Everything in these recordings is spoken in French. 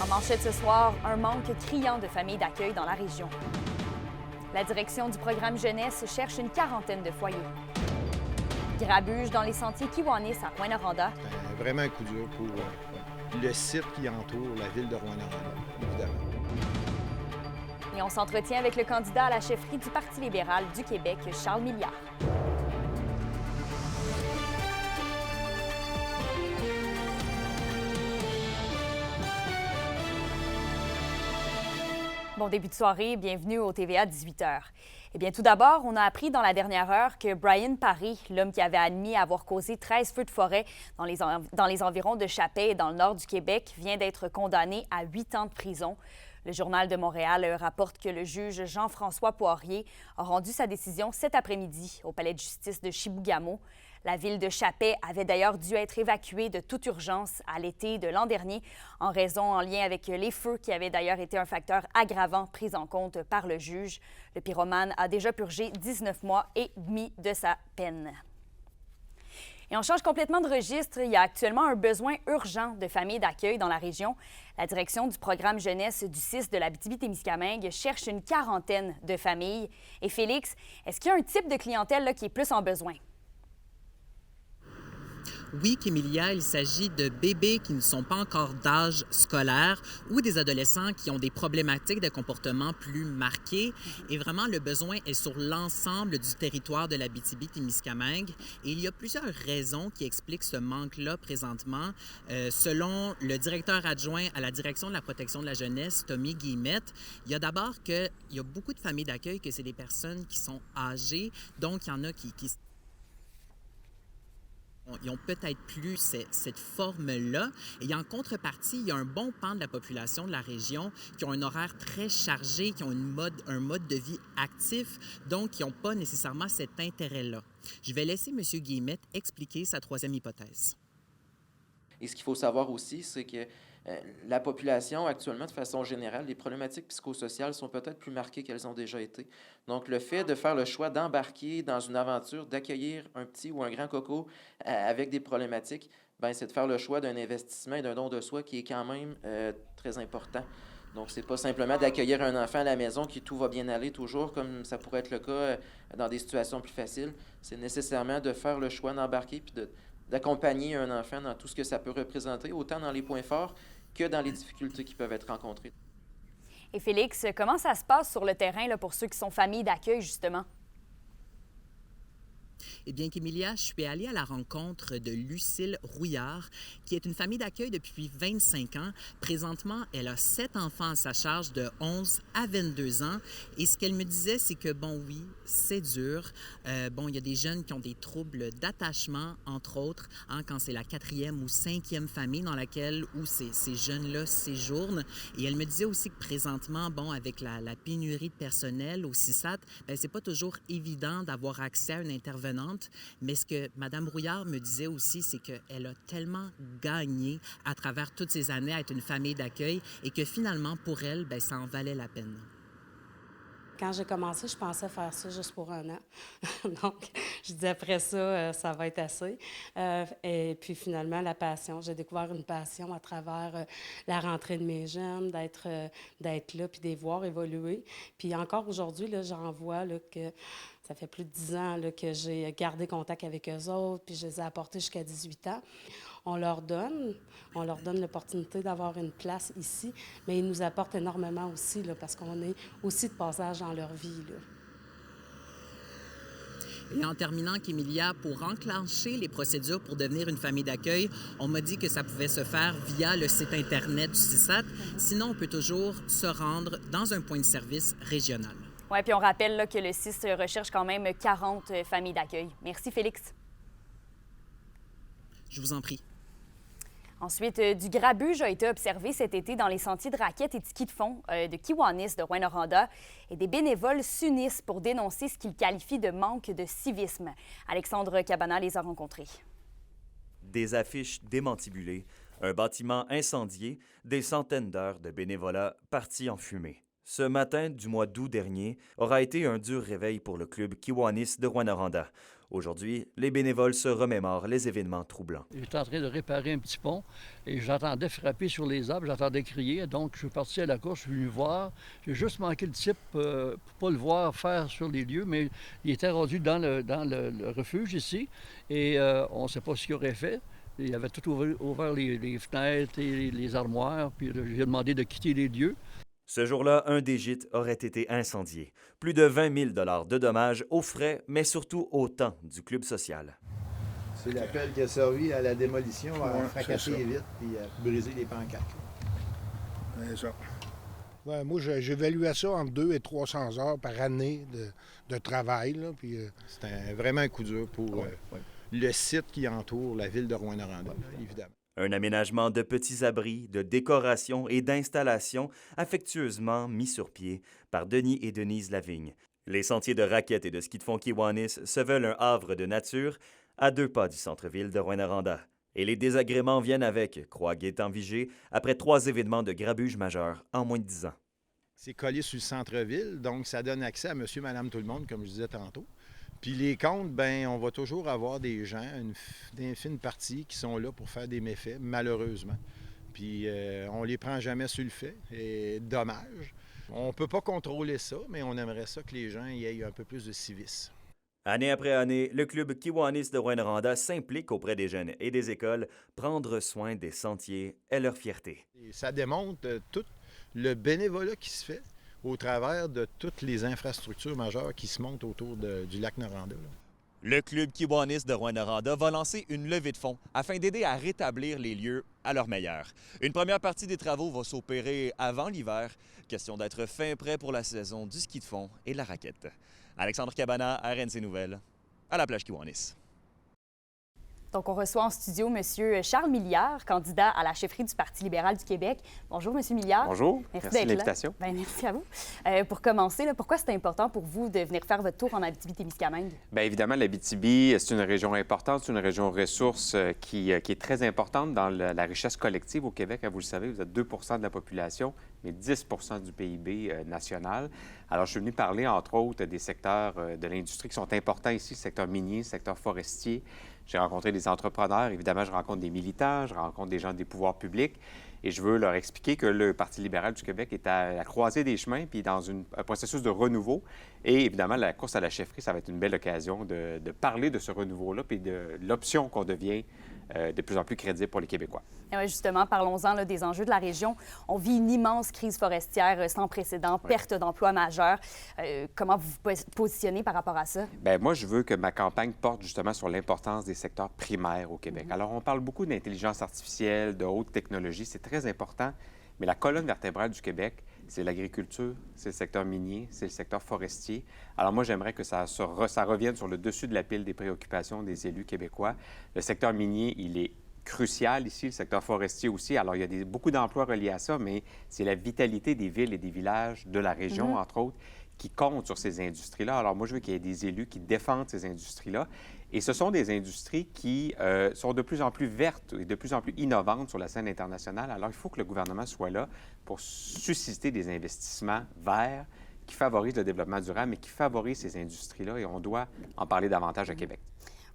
En manchette ce soir, un manque criant de familles d'accueil dans la région. La direction du programme Jeunesse cherche une quarantaine de foyers. Grabuge dans les sentiers Kiwanis à Rouyn-Noranda. Vraiment un coup dur pour le site qui entoure la ville de Rouyn-Noranda, évidemment. Et on s'entretient avec le candidat à la chefferie du Parti libéral du Québec, Charles Milliard. Bon début de soirée, bienvenue au TVA 18h. Eh bien, tout d'abord, on a appris dans la dernière heure que Brian Parry, l'homme qui avait admis avoir causé 13 feux de forêt dans les environs de Chapey et dans le nord du Québec, vient d'être condamné à 8 ans de prison. Le Journal de Montréal rapporte que le juge Jean-François Poirier a rendu sa décision cet après-midi au palais de justice de Chibougamau. La ville de Chapey avait d'ailleurs dû être évacuée de toute urgence à l'été de l'an dernier en lien avec les feux qui avaient d'ailleurs été un facteur aggravant pris en compte par le juge. Le pyromane a déjà purgé 19 mois et demi de sa peine. Et on change complètement de registre. Il y a actuellement un besoin urgent de familles d'accueil dans la région. La direction du programme Jeunesse du CIS de l'Abitibi-Témiscamingue cherche une quarantaine de familles. Et Félix, est-ce qu'il y a un type de clientèle là, qui est plus en besoin? Oui, Kémilia, il s'agit de bébés qui ne sont pas encore d'âge scolaire ou des adolescents qui ont des problématiques de comportement plus marquées. Et vraiment, le besoin est sur l'ensemble du territoire de l'Abitibi-Témiscamingue. Et il y a plusieurs raisons qui expliquent ce manque-là présentement. Selon le directeur adjoint à la direction de la protection de la jeunesse, Tommy Guillemette, il y a d'abord qu'il y a beaucoup de familles d'accueil que c'est des personnes qui sont âgées. Donc, il y en a qui ils ont peut-être plus cette forme-là. Et en contrepartie, il y a un bon pan de la population de la région qui ont un horaire très chargé, qui ont un mode de vie actif, donc qui n'ont pas nécessairement cet intérêt-là. Je vais laisser M. Guillemette expliquer sa troisième hypothèse. Et ce qu'il faut savoir aussi, c'est que la population, actuellement, de façon générale, les problématiques psychosociales sont peut-être plus marquées qu'elles ont déjà été. Donc, le fait de faire le choix d'embarquer dans une aventure, d'accueillir un petit ou un grand coco avec des problématiques, bien, c'est de faire le choix d'un investissement et d'un don de soi qui est quand même très important. Donc, c'est pas simplement d'accueillir un enfant à la maison qui tout va bien aller toujours, comme ça pourrait être le cas dans des situations plus faciles. C'est nécessairement de faire le choix d'embarquer puis d'accompagner un enfant dans tout ce que ça peut représenter, autant dans les points forts que dans les difficultés qui peuvent être rencontrées. Et Félix, comment ça se passe sur le terrain là, pour ceux qui sont familles d'accueil, justement? Eh bien, Kémilia, je suis allée à la rencontre de Lucille Rouillard, qui est une famille d'accueil depuis 25 ans. Présentement, elle a 7 enfants à sa charge de 11 à 22 ans. Et ce qu'elle me disait, c'est que, bon, oui, c'est dur. Il y a des jeunes qui ont des troubles d'attachement, entre autres, quand c'est la 4e ou 5e famille dans laquelle où ces jeunes-là séjournent. Et elle me disait aussi que présentement, avec la pénurie de personnel au CISAT, c'est pas toujours évident d'avoir accès à une intervenante. Mais ce que Mme Rouillard me disait aussi, c'est qu'elle a tellement gagné à travers toutes ces années à être une famille d'accueil et que finalement, pour elle, ça en valait la peine. Quand j'ai commencé, je pensais faire ça juste pour 1 an. Donc, je dis après ça, ça va être assez. Et puis finalement, la passion. J'ai découvert une passion à travers la rentrée de mes jeunes, d'être là puis de les voir évoluer. Puis encore aujourd'hui, là, j'en vois là, que ça fait plus de 10 ans là, que j'ai gardé contact avec eux autres, puis je les ai apportés jusqu'à 18 ans. On leur donne l'opportunité d'avoir une place ici, mais ils nous apportent énormément aussi, là, parce qu'on est aussi de passage dans leur vie, là. Et en terminant, Kémilia, pour enclencher les procédures pour devenir une famille d'accueil, on m'a dit que ça pouvait se faire via le site Internet du CISAT. Sinon, on peut toujours se rendre dans un point de service régional. Oui, puis on rappelle là, que le CIS recherche quand même 40 familles d'accueil. Merci, Félix. Je vous en prie. Ensuite, du grabuge a été observé cet été dans les sentiers de raquettes et de ski de fond de Kiwanis, de Rouyn-Noranda, et des bénévoles s'unissent pour dénoncer ce qu'ils qualifient de manque de civisme. Alexandre Cabana les a rencontrés. Des affiches démantibulées, un bâtiment incendié, des centaines d'heures de bénévolat partis en fumée. Ce matin du mois d'août dernier aura été un dur réveil pour le club Kiwanis de Rouyn-Noranda. Aujourd'hui, les bénévoles se remémorent les événements troublants. J'étais en train de réparer un petit pont et j'entendais frapper sur les arbres, j'entendais crier. Donc, je suis parti à la course, je suis venu voir. J'ai juste manqué le type pour ne pas le voir faire sur les lieux, mais il était rendu dans le refuge ici et on ne sait pas ce qu'il aurait fait. Il avait tout ouvert les fenêtres et les armoires, puis j'ai demandé de quitter les lieux. Ce jour-là, un des gîtes aurait été incendié. Plus de 20 000 $ de dommages aux frais, mais surtout au temps du club social. C'est l'appel qui a servi à la démolition, à fracasser les vitres et à briser les pancartes. C'est ça. Ouais, moi, j'évaluais ça entre 200 et 300 heures par année de travail. Là, puis, C'était vraiment un coup dur pour le site qui entoure la ville de Rouyn-Noranda, évidemment. Un aménagement de petits abris, de décorations et d'installations affectueusement mis sur pied par Denis et Denise Lavigne. Les sentiers de raquettes et de ski de fond Kiwanis se veulent un havre de nature à 2 pas du centre-ville de Rouyn-Noranda. Et les désagréments viennent avec, croit Gaétan Vigé, après 3 événements de grabuge majeurs en moins de 10 ans. C'est collé sur le centre-ville, donc ça donne accès à monsieur, madame, tout le monde, comme je disais tantôt. Puis les comptes, bien, on va toujours avoir des gens, une infime partie, qui sont là pour faire des méfaits, malheureusement. Puis on les prend jamais sur le fait, et dommage. On ne peut pas contrôler ça, mais on aimerait ça que les gens y aient un peu plus de civisme. Année après année, le club Kiwanis de Rouyn-Noranda s'implique auprès des jeunes et des écoles. Prendre soin des sentiers est leur fierté. Et ça démontre tout le bénévolat qui se fait au travers de toutes les infrastructures majeures qui se montent autour du lac Noranda. Là. Le club Kiwanis de Rouyn-Noranda va lancer une levée de fonds afin d'aider à rétablir les lieux à leur meilleur. Une première partie des travaux va s'opérer avant l'hiver. Question d'être fin prêt pour la saison du ski de fond et de la raquette. Alexandre Cabana, RNC Nouvelles, à la plage Kiwanis. Donc, on reçoit en studio M. Charles Milliard, candidat à la chefferie du Parti libéral du Québec. Bonjour, M. Milliard. Bonjour. Merci de l'invitation. Bien, merci à vous. Pour commencer, pourquoi c'est important pour vous de venir faire votre tour en Abitibi-Témiscamingue? Bien évidemment, l'Abitibi, c'est une région importante, c'est une région ressource qui est très importante dans la richesse collective au Québec. Vous le savez, vous êtes 2 de la population, mais 10 du PIB national. Alors, je suis venu parler, entre autres, des secteurs de l'industrie qui sont importants ici, le secteur minier, le secteur forestier. J'ai rencontré des entrepreneurs, évidemment, je rencontre des militants, je rencontre des gens des pouvoirs publics et je veux leur expliquer que le Parti libéral du Québec est à la croisée des chemins puis dans un processus de renouveau. Et évidemment, la course à la chefferie, ça va être une belle occasion de parler de ce renouveau-là puis de l'option qu'on devient de plus en plus crédible pour les Québécois. Et oui, justement, parlons-en des enjeux de la région. On vit une immense crise forestière sans précédent, perte d'emplois majeure. Comment vous vous positionnez par rapport à ça? Bien, moi, je veux que ma campagne porte justement sur l'importance des secteurs primaires au Québec. Alors, on parle beaucoup d'intelligence artificielle, de haute technologie, c'est très important, mais la colonne vertébrale du Québec, c'est l'agriculture, c'est le secteur minier, c'est le secteur forestier. Alors moi, j'aimerais que ça revienne sur le dessus de la pile des préoccupations des élus québécois. Le secteur minier, il est crucial ici, le secteur forestier aussi. Alors, il y a beaucoup d'emplois reliés à ça, mais c'est la vitalité des villes et des villages de la région, entre autres, qui compte sur ces industries-là. Alors moi, je veux qu'il y ait des élus qui défendent ces industries-là. Et ce sont des industries qui sont de plus en plus vertes et de plus en plus innovantes sur la scène internationale. Alors, il faut que le gouvernement soit là pour susciter des investissements verts qui favorisent le développement durable, mais qui favorisent ces industries-là. Et on doit en parler davantage à Québec.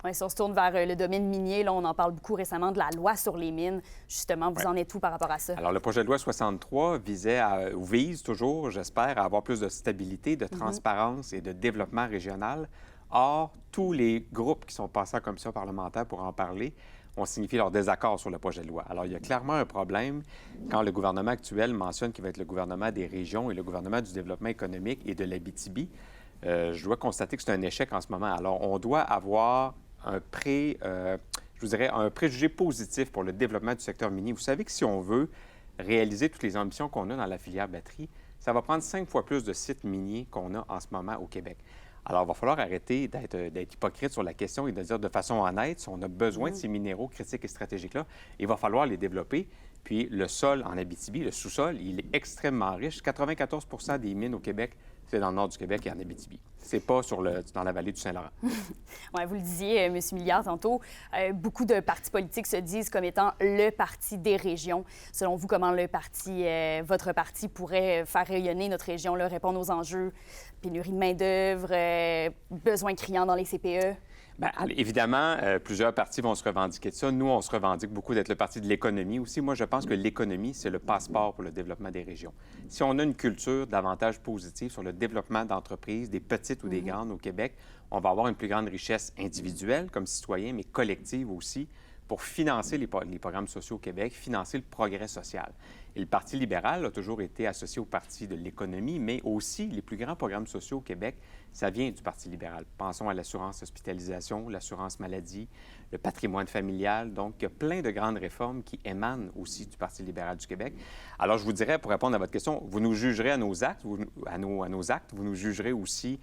Oui, si on se tourne vers le domaine minier, là, on en parle beaucoup récemment de la loi sur les mines. Justement, vous en êtes où par rapport à ça? Alors, le projet de loi 63 vise toujours, j'espère, à avoir plus de stabilité, de transparence et de développement régional. Or, tous les groupes qui sont passés en commission parlementaire pour en parler ont signifié leur désaccord sur le projet de loi. Alors, il y a clairement un problème quand le gouvernement actuel mentionne qu'il va être le gouvernement des régions et le gouvernement du développement économique et de l'Abitibi. Je dois constater que c'est un échec en ce moment. Alors, on doit avoir un préjugé positif pour le développement du secteur minier. Vous savez que si on veut réaliser toutes les ambitions qu'on a dans la filière batterie, ça va prendre 5 fois plus de sites miniers qu'on a en ce moment au Québec. Alors, il va falloir arrêter d'être hypocrite sur la question et de dire de façon honnête, si on a besoin de ces minéraux critiques et stratégiques-là, il va falloir les développer. Puis, le sol en Abitibi, le sous-sol, il est extrêmement riche. 94 des mines au Québec, c'est dans le nord du Québec et en Abitibi. C'est pas dans la vallée du Saint-Laurent. Oui, vous le disiez, M. Milliard, tantôt, beaucoup de partis politiques se disent comme étant le parti des régions. Selon vous, comment votre parti pourrait faire rayonner notre région, répondre aux enjeux, pénurie de main-d'œuvre, besoins criants dans les CPE? Bien, évidemment, plusieurs partis vont se revendiquer de ça. Nous, on se revendique beaucoup d'être le parti de l'économie aussi. Moi, je pense que l'économie, c'est le passeport pour le développement des régions. Si on a une culture davantage positive sur le développement d'entreprises, des petites ou des grandes au Québec, on va avoir une plus grande richesse individuelle comme citoyen, mais collective aussi, pour financer les programmes sociaux au Québec, financer le progrès social. Et le Parti libéral a toujours été associé au Parti de l'économie, mais aussi les plus grands programmes sociaux au Québec, ça vient du Parti libéral. Pensons à l'assurance hospitalisation, l'assurance maladie, le patrimoine familial. Donc, il y a plein de grandes réformes qui émanent aussi du Parti libéral du Québec. Alors, je vous dirais, pour répondre à votre question, vous nous jugerez à nos actes, vous nous jugerez aussi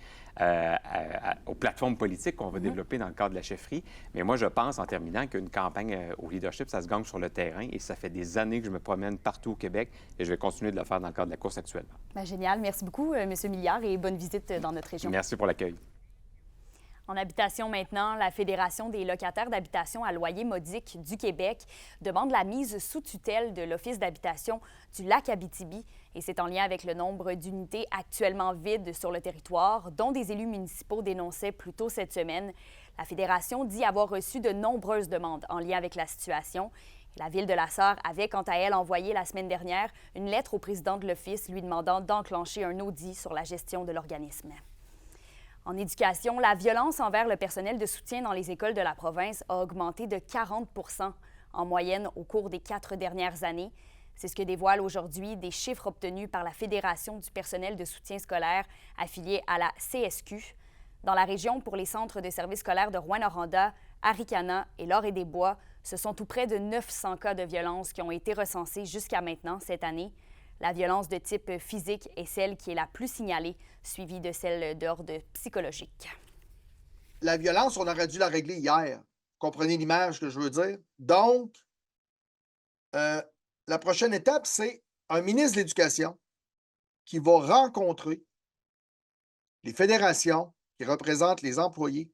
aux plateformes politiques qu'on va développer dans le cadre de la chefferie. Mais moi, je pense, en terminant, qu'une campagne au leadership, ça se gagne sur le terrain et ça fait des années que je me promène partout au Québec et je vais continuer de le faire dans le cadre de la course actuellement. Bien, génial. Merci beaucoup, M. Milliard, et bonne visite dans notre région. Merci pour l'accueil. En habitation maintenant, la Fédération des locataires d'habitation à loyer modique du Québec demande la mise sous tutelle de l'Office d'habitation du Lac-Abitibi. Et c'est en lien avec le nombre d'unités actuellement vides sur le territoire, dont des élus municipaux dénonçaient plus tôt cette semaine. La Fédération dit avoir reçu de nombreuses demandes en lien avec la situation. La Ville de la Sarre avait, quant à elle, envoyé la semaine dernière une lettre au président de l'Office lui demandant d'enclencher un audit sur la gestion de l'organisme. En éducation, la violence envers le personnel de soutien dans les écoles de la province a augmenté de 40 en moyenne au cours des 4 dernières années. C'est ce que dévoilent aujourd'hui des chiffres obtenus par la Fédération du personnel de soutien scolaire affiliée à la CSQ. Dans la région, pour les centres de services scolaires de Rouyn-Noranda, Aricana et Lac-des-Bois, ce sont tout près de 900 cas de violence qui ont été recensés jusqu'à maintenant cette année. La violence de type physique est celle qui est la plus signalée, suivie de celle d'ordre psychologique. La violence, on aurait dû la régler hier. Comprenez l'image que je veux dire? Donc, la prochaine étape, c'est un ministre de l'Éducation qui va rencontrer les fédérations qui représentent les employés,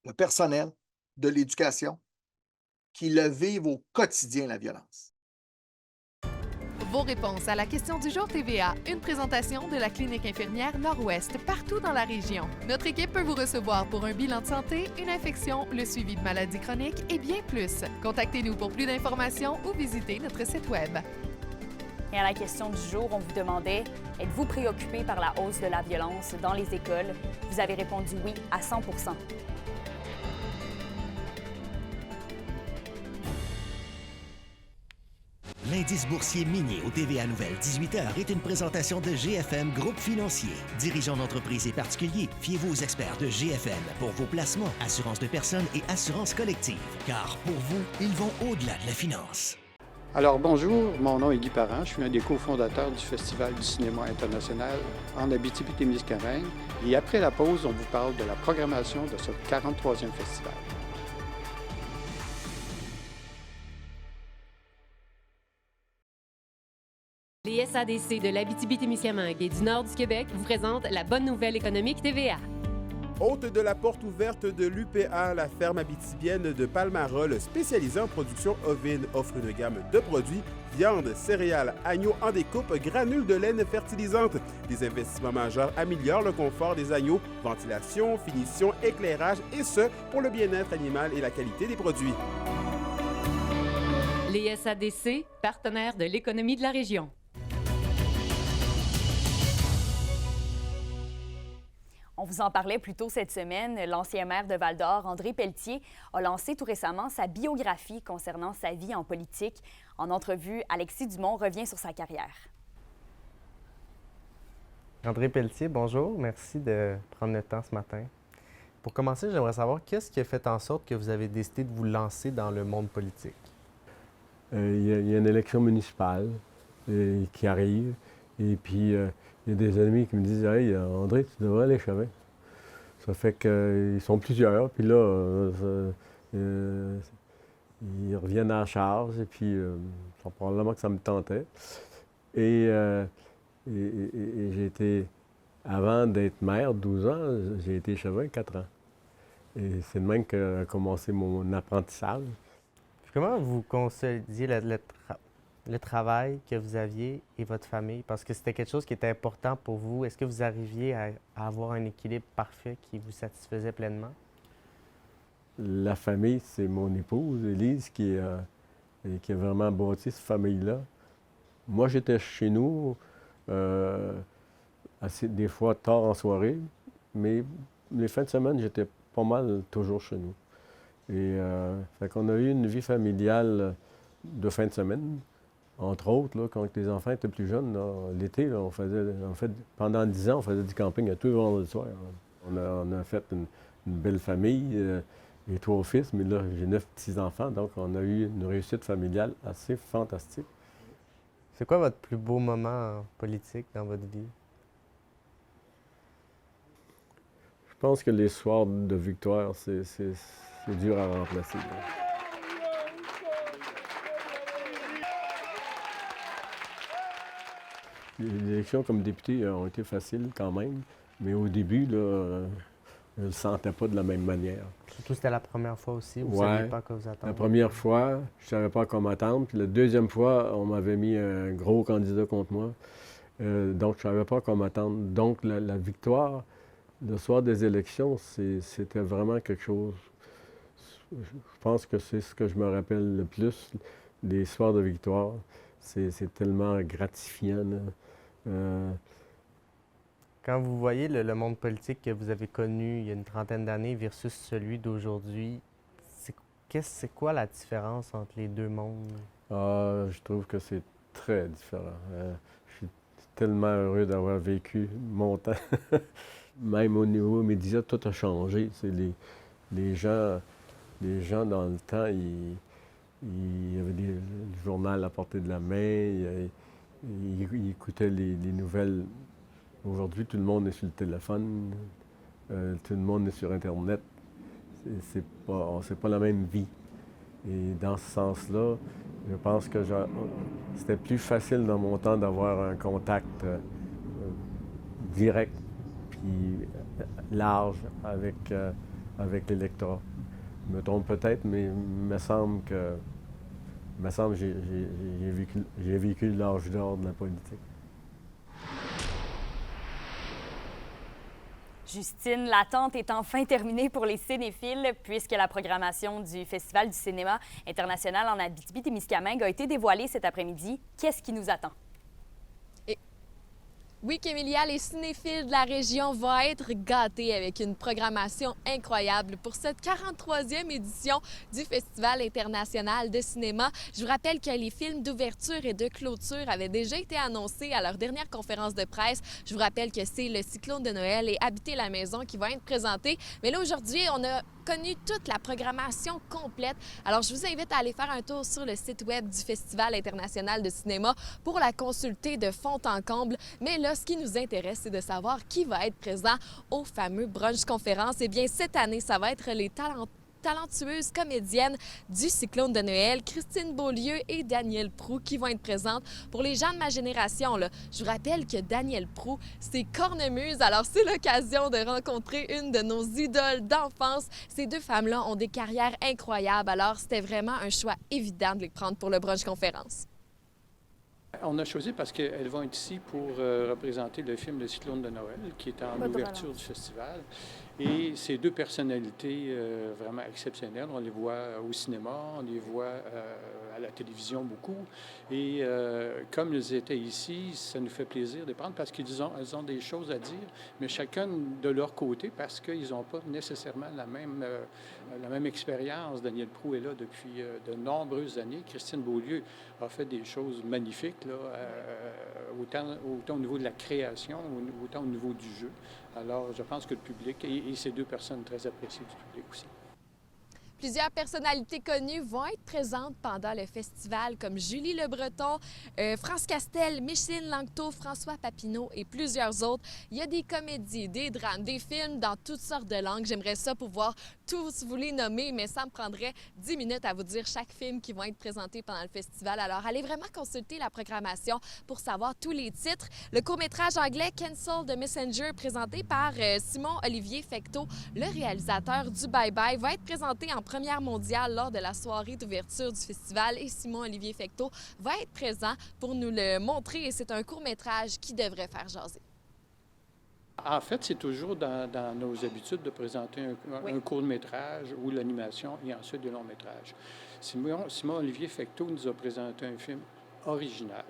le personnel de l'éducation, qui le vivent au quotidien, la violence. Vos réponses à la question du jour TVA, une présentation de la clinique infirmière Nord-Ouest partout dans la région. Notre équipe peut vous recevoir pour un bilan de santé, une infection, le suivi de maladies chroniques et bien plus. Contactez-nous pour plus d'informations ou visitez notre site Web. Et à la question du jour, on vous demandait « Êtes-vous préoccupé par la hausse de la violence dans les écoles? » Vous avez répondu oui à 100 %. L'indice boursier minier au TVA Nouvelle 18h est une présentation de GFM Groupe Financier. Dirigeants d'entreprises et particuliers, fiez-vous aux experts de GFM pour vos placements, assurance de personnes et assurance collective. Car pour vous, ils vont au-delà de la finance. Alors bonjour, mon nom est Guy Parent, je suis un des cofondateurs du Festival du cinéma international en Abitibi-Témiscamingue. Et après la pause, on vous parle de la programmation de ce 43e festival. Les SADC de l'Abitibi-Témiscamingue et du nord du Québec vous présentent la bonne nouvelle économique TVA. Hôte de la porte ouverte de l'UPA, la ferme abitibienne de Palmarol, spécialisée en production ovine, offre une gamme de produits, viande, céréales, agneaux en découpe, granules de laine fertilisante. Les investissements majeurs améliorent le confort des agneaux, ventilation, finition, éclairage, et ce, pour le bien-être animal et la qualité des produits. Les SADC, partenaires de l'économie de la région. On vous en parlait plus tôt cette semaine. L'ancien maire de Val-d'Or, André Pelletier, a lancé tout récemment sa biographie concernant sa vie en politique. En entrevue, Alexis Dumont revient sur sa carrière. André Pelletier, bonjour. Merci de prendre le temps ce matin. Pour commencer, j'aimerais savoir qu'est-ce qui a fait en sorte que vous avez décidé de vous lancer dans le monde politique? Il y a une élection municipale qui arrive et puis il y a des amis qui me disent « Hey, André, tu devrais aller chemin. » Ça fait qu'ils sont plusieurs, puis là, ils reviennent à la charge, et puis probablement que ça me tentait. Et j'ai été, avant d'être maire, 12 ans, j'ai été chevin 4 ans. Et c'est de même qu'a commencé mon apprentissage. Puis comment vous conciliez le travail que vous aviez et votre famille? Parce que c'était quelque chose qui était important pour vous. Est-ce que vous arriviez à avoir un équilibre parfait qui vous satisfaisait pleinement? la famille, c'est mon épouse, Élise, qui a vraiment bâti cette famille-là. Moi, j'étais chez nous, des fois tard en soirée, mais les fins de semaine, j'étais pas mal toujours chez nous. Et fait qu'on a eu une vie familiale de fin de semaine. Entre autres, là, quand les enfants étaient plus jeunes, l'été, pendant 10 ans, on faisait du camping à tous les vendredis soirs. On a fait une belle famille, et 3 fils, mais là, j'ai 9 petits-enfants, donc on a eu une réussite familiale assez fantastique. C'est quoi votre plus beau moment politique dans votre vie? Je pense que les soirs de victoire, c'est dur à remplacer. Là. Les élections comme député ont été faciles quand même, mais au début, là, je ne le sentais pas de la même manière. Surtout c'était la première fois aussi, vous ne saviez pas à quoi vous attendre. La première fois, je ne savais pas à quoi m'attendre. Puis la deuxième fois, on m'avait mis un gros candidat contre moi. Donc, je ne savais pas à quoi m'attendre. Donc, la victoire, le soir des élections, c'était vraiment quelque chose. Je pense que c'est ce que je me rappelle le plus, les soirs de victoire. C'est tellement gratifiant. Quand vous voyez le monde politique que vous avez connu il y a une trentaine d'années versus celui d'aujourd'hui, c'est quoi la différence entre les deux mondes? Je trouve que c'est très différent. Je suis tellement heureux d'avoir vécu mon temps. Même au niveau médias, tout a changé. Les gens dans le temps, il y avait le journal à portée de la main, ils écoutaient les nouvelles. Aujourd'hui, tout le monde est sur le téléphone, tout le monde est sur Internet. C'est pas la même vie. Et dans ce sens-là, je pense que c'était plus facile dans mon temps d'avoir un contact direct puis large avec l'électorat. Je me trompe peut-être, mais il me semble que j'ai vécu l'âge d'or de la politique. Justine, l'attente est enfin terminée pour les cinéphiles puisque la programmation du Festival du cinéma international en Abitibi-Témiscamingue a été dévoilée cet après-midi. Qu'est-ce qui nous attend? Oui, Kémélia, les cinéphiles de la région vont être gâtés avec une programmation incroyable pour cette 43e édition du Festival international de cinéma. Je vous rappelle que les films d'ouverture et de clôture avaient déjà été annoncés à leur dernière conférence de presse. Je vous rappelle que c'est Le Cyclone de Noël et Habiter la maison qui vont être présentés. Mais là, aujourd'hui, on a connu toute la programmation complète. Alors, je vous invite à aller faire un tour sur le site web du Festival international de cinéma pour la consulter de fond en comble. Mais là, ce qui nous intéresse, c'est de savoir qui va être présent au fameux brunch conférence. Eh bien, cette année, ça va être les talentueuses comédiennes du Cyclone de Noël, Christine Beaulieu et Danielle Proulx, qui vont être présentes. Pour les gens de ma génération, là, je vous rappelle que Danielle Proulx, c'est cornemuse, alors c'est l'occasion de rencontrer une de nos idoles d'enfance. Ces deux femmes-là ont des carrières incroyables, alors c'était vraiment un choix évident de les prendre pour le brunch conférence. On a choisi parce qu'elles vont être ici pour représenter le film Le Cyclone de Noël, qui est en ouverture du festival. Et ces deux personnalités vraiment exceptionnelles, on les voit au cinéma, on les voit à la télévision beaucoup. Et comme ils étaient ici, ça nous fait plaisir de les prendre parce qu'elles ont des choses à dire, mais chacun de leur côté parce qu'ils n'ont pas nécessairement la même expérience. Danielle Proulx est là depuis de nombreuses années. Christine Beaulieu a fait des choses magnifiques, là, autant au niveau de la création, autant au niveau du jeu. Alors, je pense que le public, et ces deux personnes très appréciées du public aussi. Plusieurs personnalités connues vont être présentes pendant le festival, comme Julie Le Breton, France Castel, Micheline Langto, François Papineau et plusieurs autres. Il y a des comédies, des drames, des films dans toutes sortes de langues. J'aimerais ça pouvoir tous vous les nommer, mais ça me prendrait 10 minutes à vous dire chaque film qui vont être présentés pendant le festival. Alors, allez vraiment consulter la programmation pour savoir tous les titres. Le court-métrage anglais Cancel the Messenger, présenté par Simon-Olivier Fecteau, le réalisateur du Bye Bye, va être présenté en première mondiale lors de la soirée d'ouverture du festival et Simon-Olivier Fecteau va être présent pour nous le montrer et c'est un court-métrage qui devrait faire jaser. En fait, c'est toujours dans nos habitudes de présenter un court-métrage ou l'animation et ensuite des longs-métrages. Simon-Olivier Fecteau nous a présenté un film original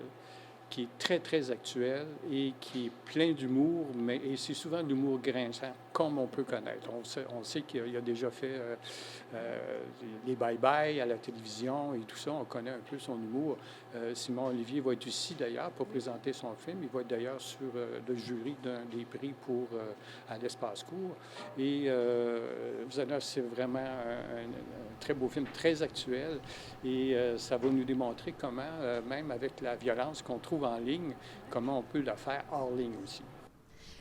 qui est très, très actuel et qui est plein d'humour, et c'est souvent de l'humour grinçant, comme on peut connaître. On sait qu'il a déjà fait les bye-bye à la télévision et tout ça. On connaît un peu son humour. Simon-Olivier va être ici, d'ailleurs, pour présenter son film. Il va être d'ailleurs sur le jury d'un des prix pour à l'Espace Court. Et vous allez, c'est vraiment un très beau film, très actuel. Et ça va nous démontrer comment, même avec la violence qu'on trouve en ligne, comment on peut la faire hors ligne aussi.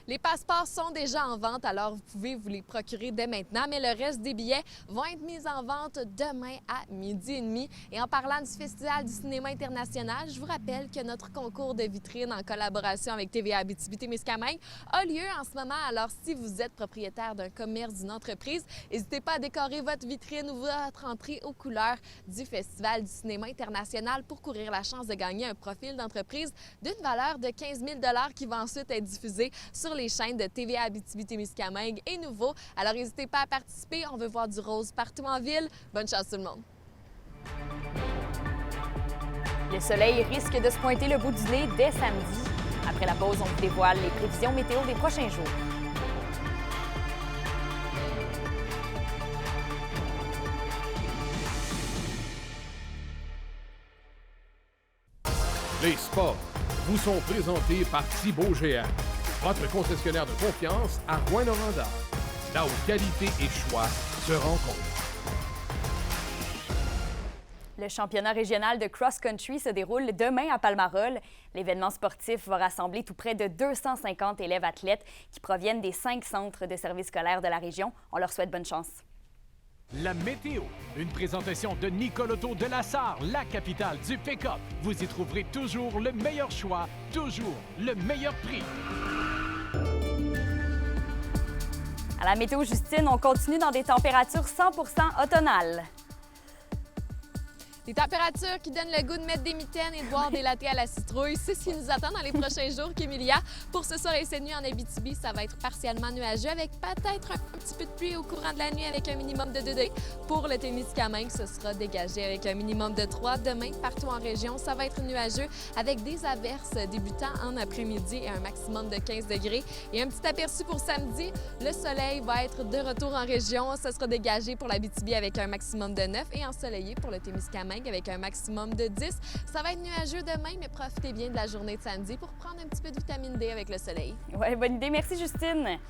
Les passeports sont déjà en vente, alors vous pouvez vous les procurer dès maintenant, mais le reste des billets vont être mis en vente demain à 12h30. Et en parlant du Festival du cinéma international, je vous rappelle que notre concours de vitrine en collaboration avec TVA Abitibi-Témiscamingue a lieu en ce moment. Alors, si vous êtes propriétaire d'un commerce, d'une entreprise, n'hésitez pas à décorer votre vitrine ou votre entrée aux couleurs du Festival du cinéma international pour courir la chance de gagner un profil d'entreprise d'une valeur de 15 000 $ qui va ensuite être diffusé sur les chaînes de TVA Abitibi-Témiscamingue et Nouveau. Alors, n'hésitez pas à participer. On veut voir du rose partout en ville. Bonne chance tout le monde. Le soleil risque de se pointer le bout du nez dès samedi. Après la pause, on vous dévoile les prévisions météo des prochains jours. Les sports vous sont présentés par Thibaut Géant, votre concessionnaire de confiance à Rouyn-Noranda, là où qualité et choix se rencontrent. Le championnat régional de cross-country se déroule demain à Palmarol. L'événement sportif va rassembler tout près de 250 élèves athlètes qui proviennent des 5 centres de services scolaires de la région. On leur souhaite bonne chance. La météo, une présentation de Nicoloto de la Sarre, la capitale du pick-up. Vous y trouverez toujours le meilleur choix, toujours le meilleur prix. À la météo, Justine, on continue dans des températures 100% automnales. Des températures qui donnent le goût de mettre des mitaines et de boire des lattés à la citrouille. C'est ce qui nous attend dans les prochains jours, Kémilia. Pour ce soir et cette nuit en Abitibi, ça va être partiellement nuageux avec peut-être un petit peu de pluie au courant de la nuit avec un minimum de 2 degrés. Pour le Témiscamingue, ce sera dégagé avec un minimum de 3. Demain, partout en région, ça va être nuageux avec des averses débutant en après-midi et un maximum de 15 degrés. Et un petit aperçu pour samedi, le soleil va être de retour en région. Ce sera dégagé pour l'Abitibi avec un maximum de 9 et ensoleillé pour le Témiscamingue avec un maximum de 10. Ça va être nuageux demain, mais profitez bien de la journée de samedi pour prendre un petit peu de vitamine D avec le soleil. Oui, bonne idée. Merci, Justine.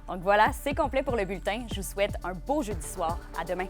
Donc voilà, c'est complet pour le bulletin. Je vous souhaite un beau jeudi soir. À demain.